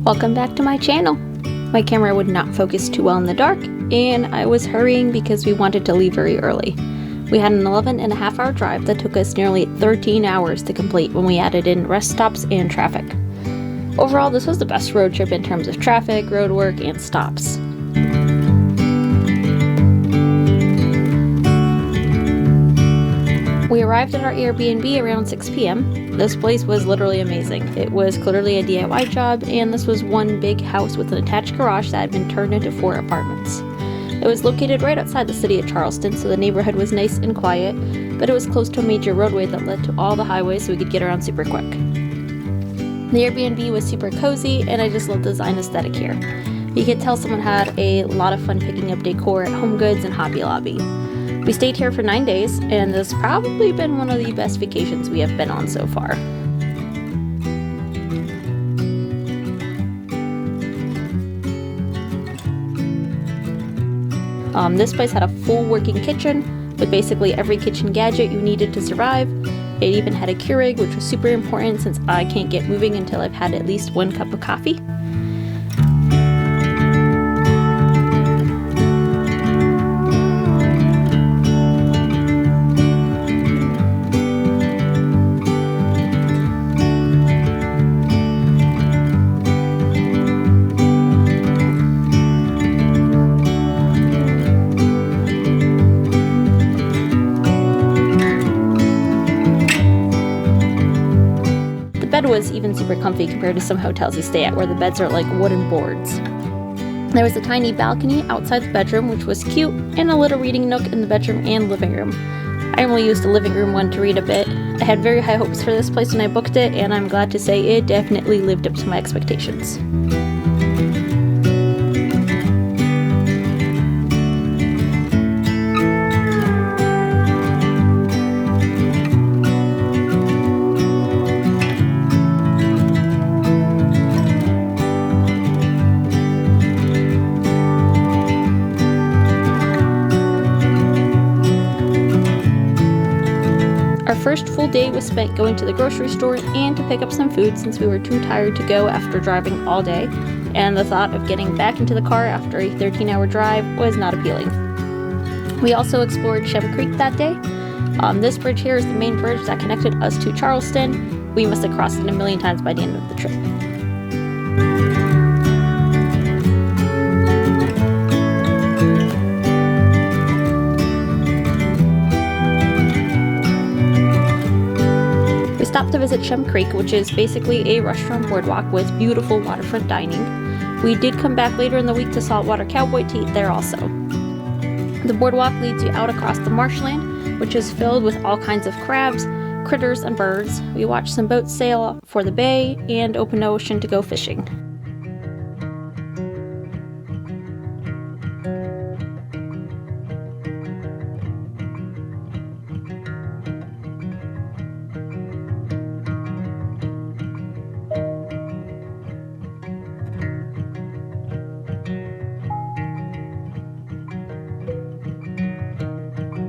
Welcome back to my channel. My camera would not focus too well in the dark, and I was hurrying because we wanted to leave very early. We had an 11.5-hour drive that took us nearly 13 hours to complete when we added in rest stops and traffic. Overall, this was the best road trip in terms of traffic, road work, and stops. We arrived at our Airbnb around 6 p.m. This place was literally amazing. It was clearly a DIY job, and this was one big house with an attached garage that had been turned into 4 apartments. It was located right outside the city of Charleston, so the neighborhood was nice and quiet, but it was close to a major roadway that led to all the highways so we could get around super quick. The Airbnb was super cozy, and I just loved the design aesthetic here. You could tell someone had a lot of fun picking up decor at Home Goods and Hobby Lobby. We stayed here for 9 days, and this has probably been one of the best vacations we have been on so far. This place had a full working kitchen with basically every kitchen gadget you needed to survive. It even had a Keurig, which was super important since I can't get moving until I've had at least 1 cup of coffee. The bed was even super comfy compared to some hotels you stay at where the beds are like wooden boards. There was a tiny balcony outside the bedroom, which was cute, and a little reading nook in the bedroom and living room. I only used the living room one to read a bit. I had very high hopes for this place when I booked it, and I'm glad to say it definitely lived up to my expectations. Our first full day was spent going to the grocery store and to pick up some food since we were too tired to go after driving all day, and the thought of getting back into the car after a 13-hour drive was not appealing. We also explored Shem Creek that day. This bridge here is the main bridge that connected us to Charleston. We must have crossed it a million times by the end of the trip. We stopped to visit Shem Creek, which is basically a restaurant boardwalk with beautiful waterfront dining. We did come back later in the week to Saltwater Cowboy to eat there also. The boardwalk leads you out across the marshland, which is filled with all kinds of crabs, critters, and birds. We watched some boats sail for the bay and open ocean to go fishing.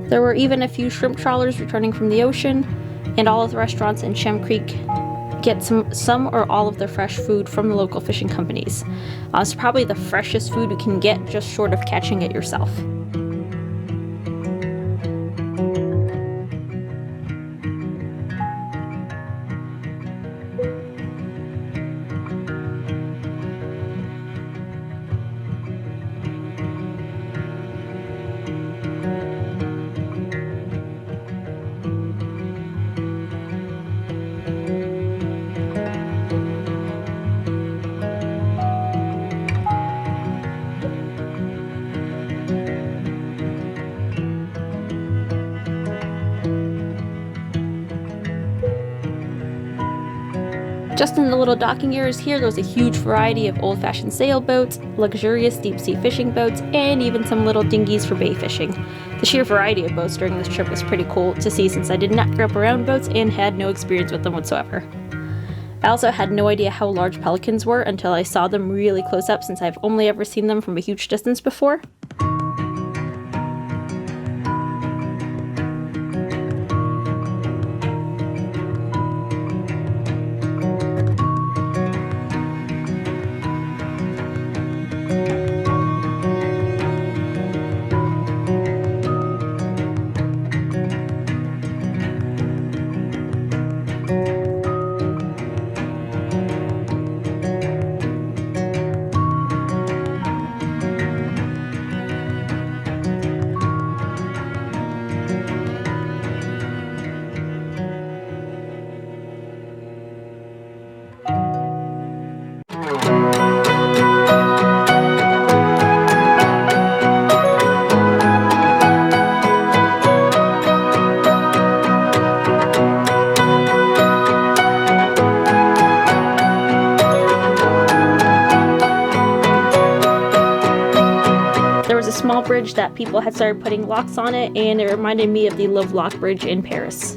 There were even a few shrimp trawlers returning from the ocean, and all of the restaurants in Shem Creek get some or all of their fresh food from the local fishing companies. It's probably the freshest food you can get, just short of catching it yourself. Just in the little docking areas here, there was a huge variety of old-fashioned sailboats, luxurious deep-sea fishing boats, and even some little dinghies for bay fishing. The sheer variety of boats during this trip was pretty cool to see since I did not grow up around boats and had no experience with them whatsoever. I also had no idea how large pelicans were until I saw them really close up since I've only ever seen them from a huge distance before. small bridge that people had started putting locks on it, and it reminded me of the Lovelock Bridge in Paris.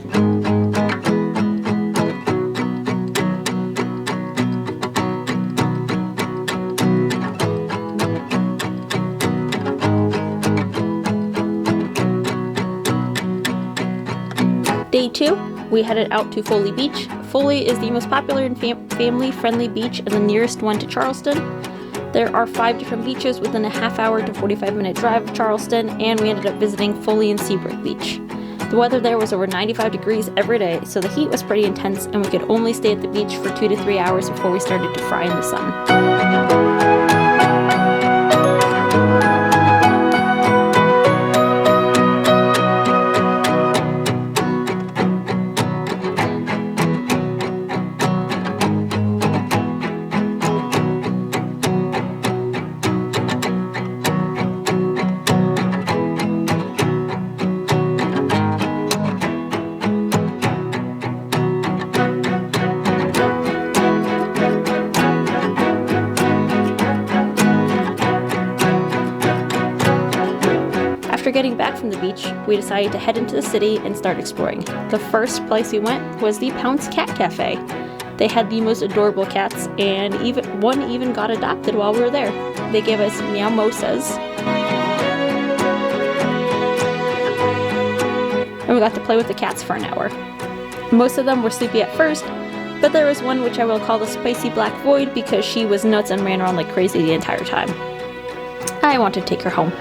Day 2, we headed out to Folly Beach. Folly is the most popular and family-friendly beach and the nearest one to Charleston. There are 5 different beaches within a half-hour to 45-minute drive of Charleston, and we ended up visiting Folly and Seabrook Beach. The weather there was over 95 degrees every day, so the heat was pretty intense, and we could only stay at the beach for 2 to 3 hours before we started to fry in the sun. After getting back from the beach, we decided to head into the city and start exploring. The first place we went was the Pounce Cat Cafe. They had the most adorable cats, and one even got adopted while we were there. They gave us meow-mosas, and we got to play with the cats for an hour. Most of them were sleepy at first, but there was one which I will call the Spicy Black Void because she was nuts and ran around like crazy the entire time. I want to take her home.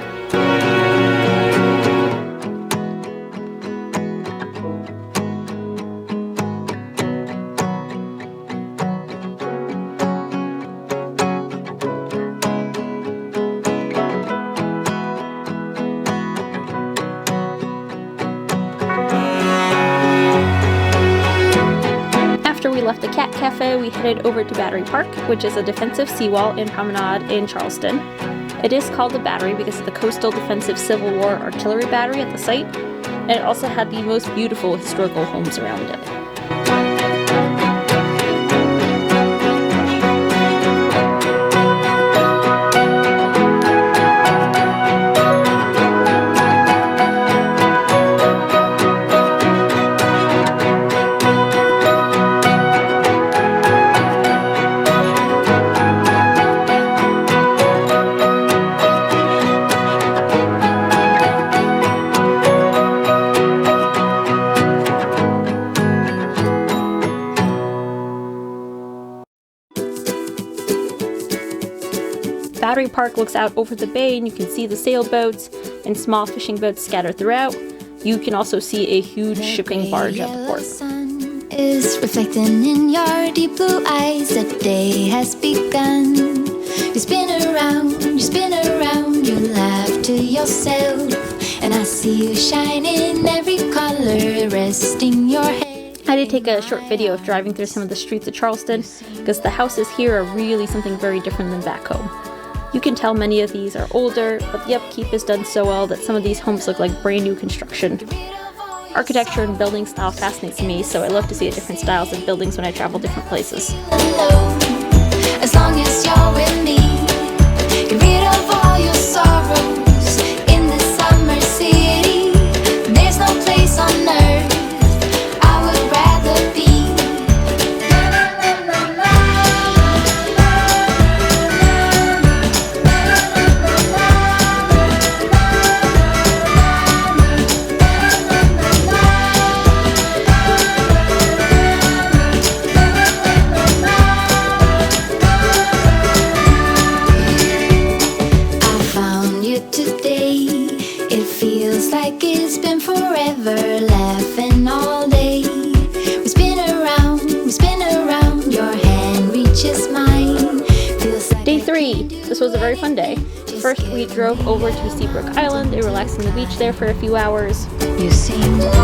After we left the Cat Cafe, we headed over to Battery Park, which is a defensive seawall and promenade in Charleston. It is called the Battery because of the Coastal Defensive Civil War artillery battery at the site, and it also had the most beautiful historical homes around it. Battery Park looks out over the bay, and you can see the sailboats and small fishing boats scattered throughout. You can also see a huge shipping barge at the port. Sun is reflecting in your deep blue eyes. The day has begun. You spin around, you laugh to yourself, and I see you shine in every color, resting your head. I did take a short video of driving through some of the streets of Charleston because the houses here are really something very different than back home. You can tell many of these are older, but the upkeep is done so well that some of these homes look like brand new construction. Architecture and building style fascinates me, so I love to see different styles of buildings when I travel different places. As long as you're with me, get rid of all your sorrows in the summer city. There's no place on earth I would rather be. Laughing all day. We spin around, your hand reaches mine. Feels like Day 3. This was a very fun day. First, we drove over to Seabrook Island and relaxed on the beach there for a few hours. You sing. My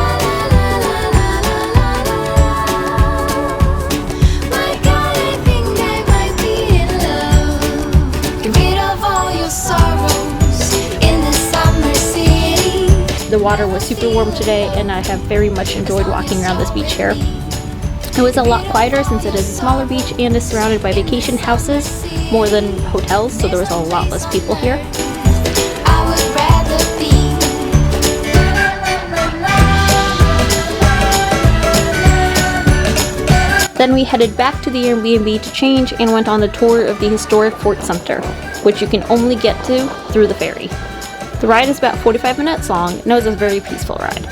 God, I think I might be in love. Get rid of all your sorrows in the summer city. The water was super warm today, and I have very much enjoyed walking around this beach here. It was a lot quieter since it is a smaller beach and is surrounded by vacation houses more than hotels, so there was a lot less people here. I would Then we headed back to the Airbnb to change and went on the tour of the historic Fort Sumter, which you can only get to through the ferry. The ride is about 45 minutes long, and it was a very peaceful ride.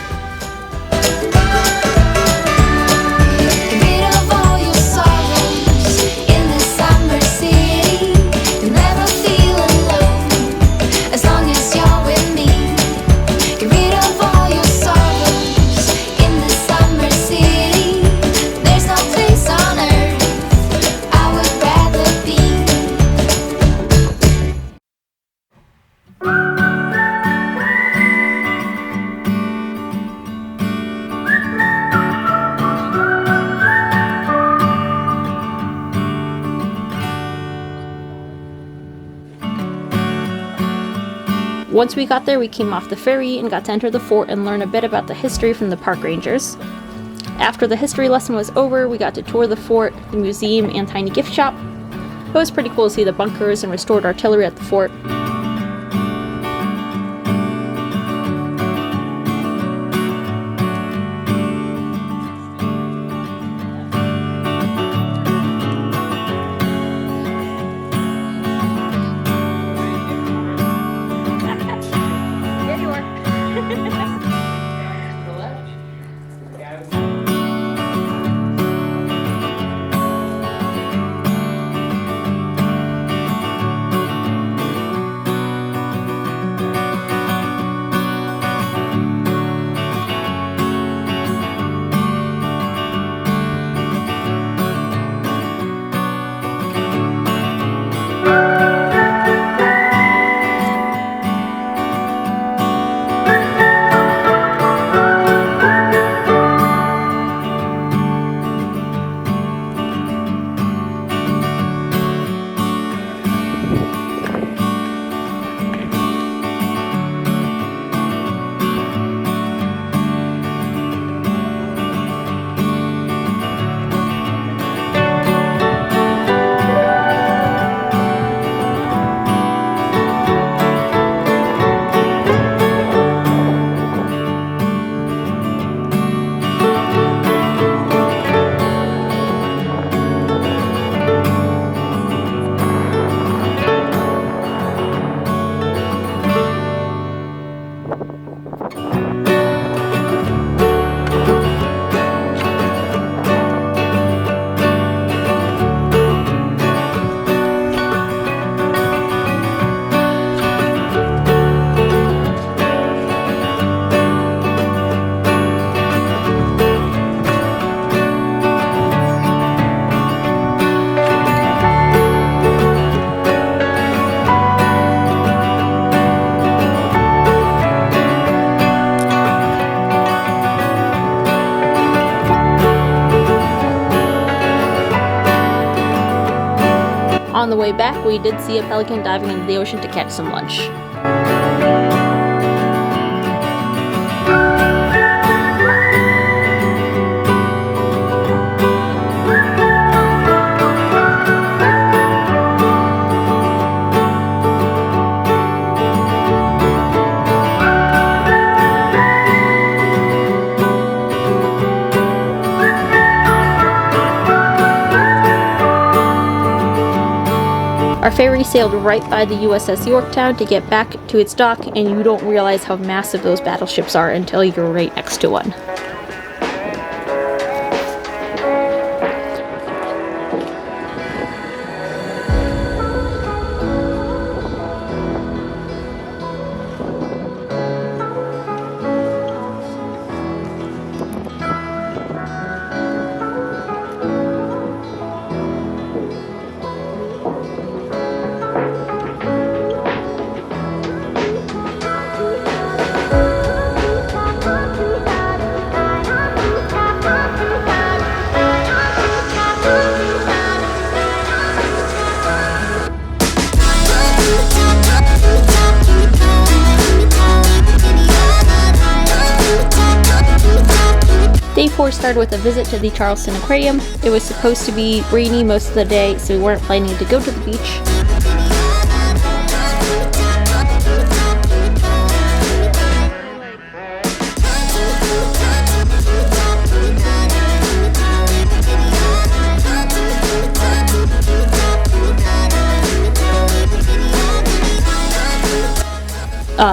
Once we got there, we came off the ferry and got to enter the fort and learn a bit about the history from the park rangers. After the history lesson was over, we got to tour the fort, the museum, and tiny gift shop. It was pretty cool to see the bunkers and restored artillery at the fort. On the way back, we did see a pelican diving into the ocean to catch some lunch. Our ferry sailed right by the USS Yorktown to get back to its dock, and you don't realize how massive those battleships are until you're right next to one. Day 4 started with a visit to the Charleston Aquarium. It was supposed to be rainy most of the day, so we weren't planning to go to the beach.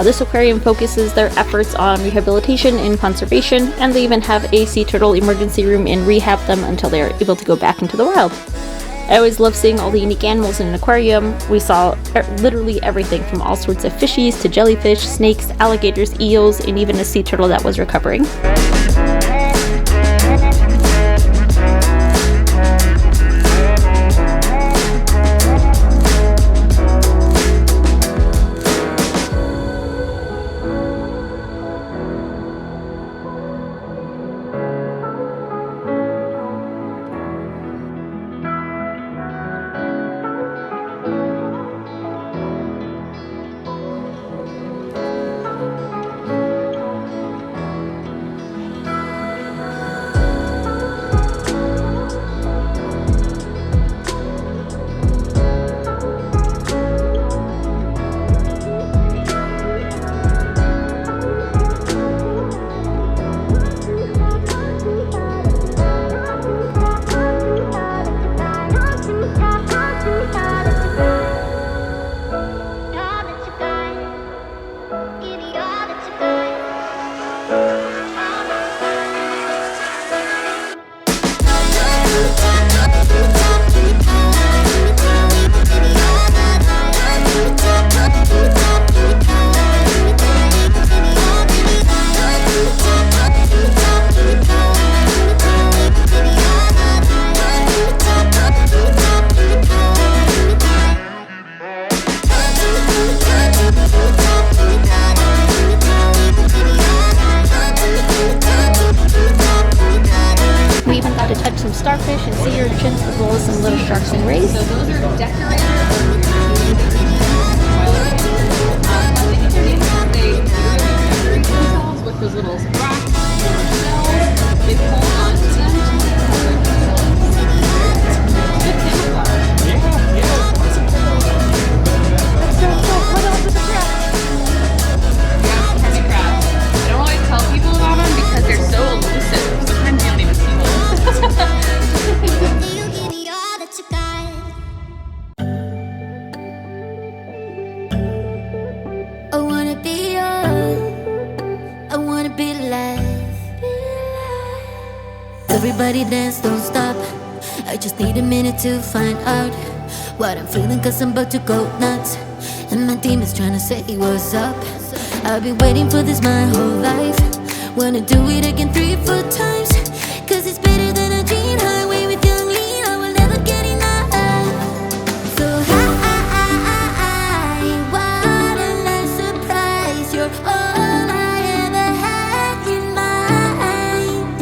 This aquarium focuses their efforts on rehabilitation and conservation, and they even have a sea turtle emergency room and rehab them until they are able to go back into the wild. I always love seeing all the unique animals in an aquarium. We saw literally everything from all sorts of fishies to jellyfish, snakes, alligators, eels, and even a sea turtle that was recovering. Starfish and sea urchins, as well as some little sharks and rays. So those are decorators. I think their names are they decorate themselves with those little rocks or shells. They hold on to them to good camouflage. So what else is a crab? Yeah, hermit crabs. I don't always tell people about them because they're so elusive. Sometimes you don't even see them. Everybody dance, don't stop. I just need a minute to find out what I'm feeling, cause I'm about to go nuts. And my demons trying to say what's up. I've been waiting for this my whole life. Wanna do it again 3-4 times. Cause it's better than a dream. Highway with young lean, I will never get enough. So what a nice surprise. You're all I ever had in mind.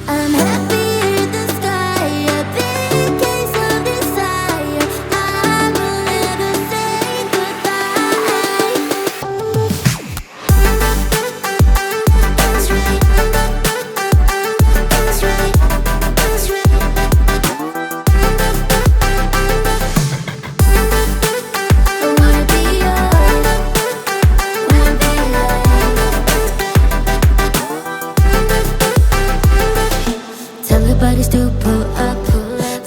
I'm happy in the sky, a big case of desire. I will never say goodbye. That's right, that's right, that's right. I wanna be yours, wanna be yours. Tell the bodies to pull up.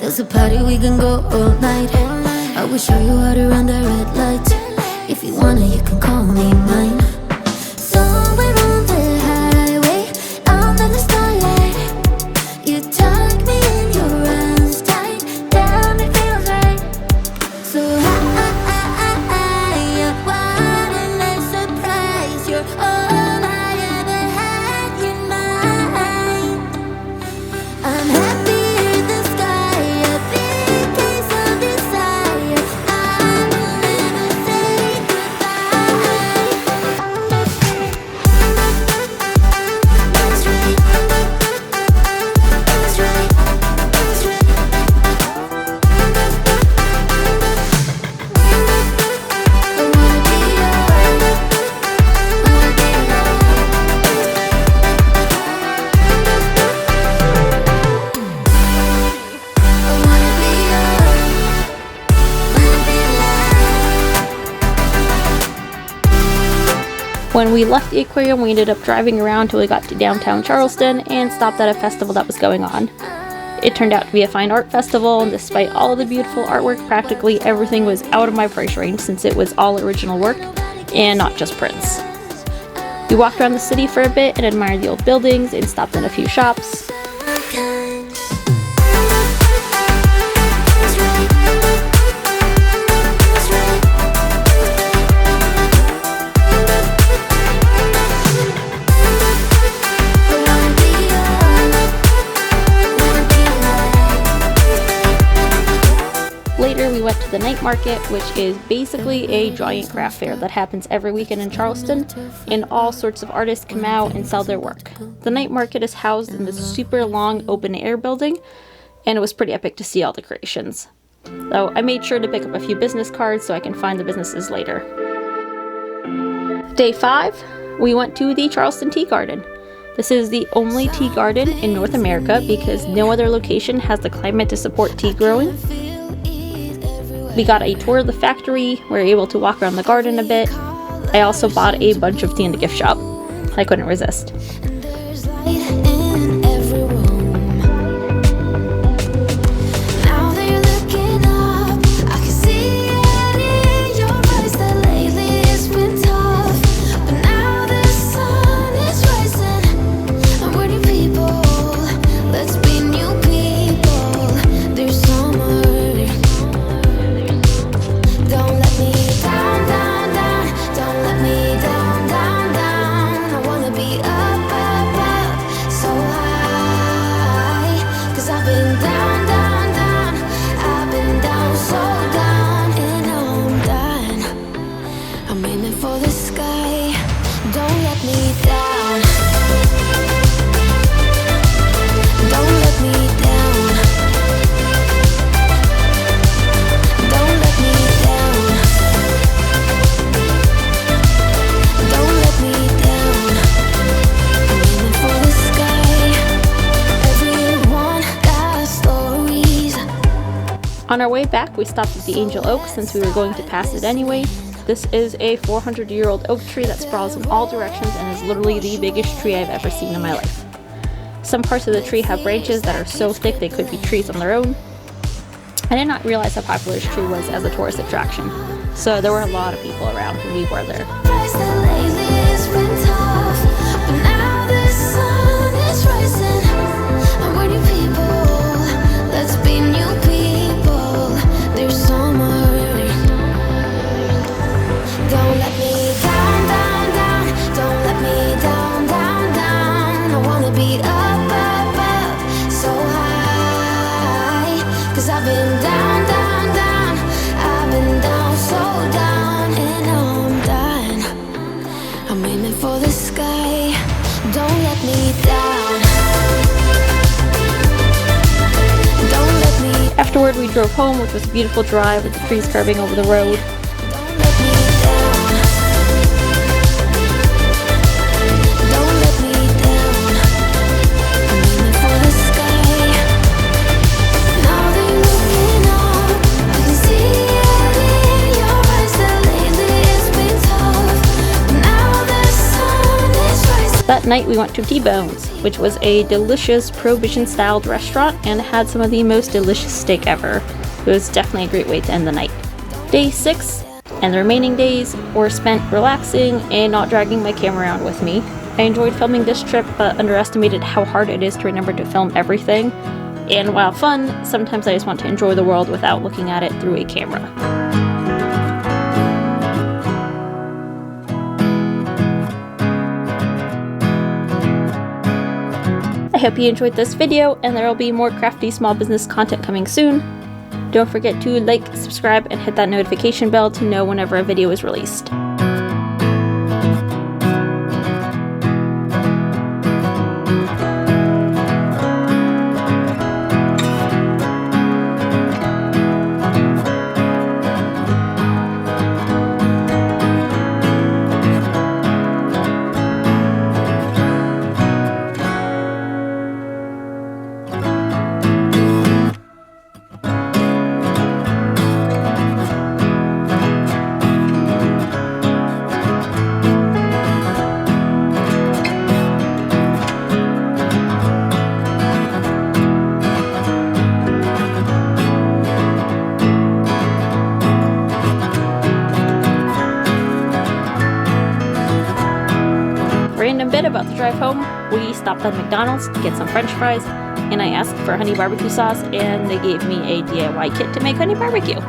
There's a party we can go all night. I will show you how to run the red lights. If you wanna, you can call me mine. Somewhere on the highway, under the starlight, you tuck me in your arms tight. Damn, it feels right. So what a nice surprise. You're all I ever had in mind. I'm happy in the sky, a big case of desire. I will never say goodbye. That's right, that's right, that's right. I wanna be yours, wanna be I wanna be yours, wanna be When we left the aquarium, we ended up driving around till we got to downtown Charleston and stopped at a festival that was going on. It turned out to be a fine art festival, and despite all of the beautiful artwork, practically everything was out of my price range since it was all original work. and not just prints. We walked around the city for a bit and admired the old buildings and stopped in a few shops. Later, we went to the night market, which is basically a giant craft fair that happens every weekend in Charleston, and all sorts of artists come out and sell their work. The night market is housed in this super long open-air building, and it was pretty epic to see all the creations. Though I made sure to pick up a few business cards so I can find the businesses later. Day 5, we went to the Charleston Tea Garden. This is the only tea garden in North America because no other location has the climate to support tea growing. We got a tour of the factory, we were able to walk around the garden a bit. I also bought a bunch of tea in the gift shop. I couldn't resist. On our way back, we stopped at the Angel Oak since we were going to pass it anyway. This is a 400-year-old oak tree that sprawls in all directions and is literally the biggest tree I've ever seen in my life. Some parts of the tree have branches that are so thick they could be trees on their own. I did not realize how popular this tree was as a tourist attraction, so there were a lot of people around when we were there. Afterward, we drove home, which was a beautiful drive with the trees curving over the road. That night we went to Tbones, which was a delicious Prohibition-styled restaurant and had some of the most delicious steak ever. It was definitely a great way to end the night. Day 6 and the remaining days were spent relaxing and not dragging my camera around with me. I enjoyed filming this trip but underestimated how hard it is to remember to film everything. And while fun, sometimes I just want to enjoy the world without looking at it through a camera. I hope you enjoyed this video, and there will be more crafty small business content coming soon. Don't forget to like, subscribe, and hit that notification bell to know whenever a video is released. about the drive home, we stopped at McDonald's to get some french fries, and I asked for honey barbecue sauce, and they gave me a DIY kit to make honey barbecue.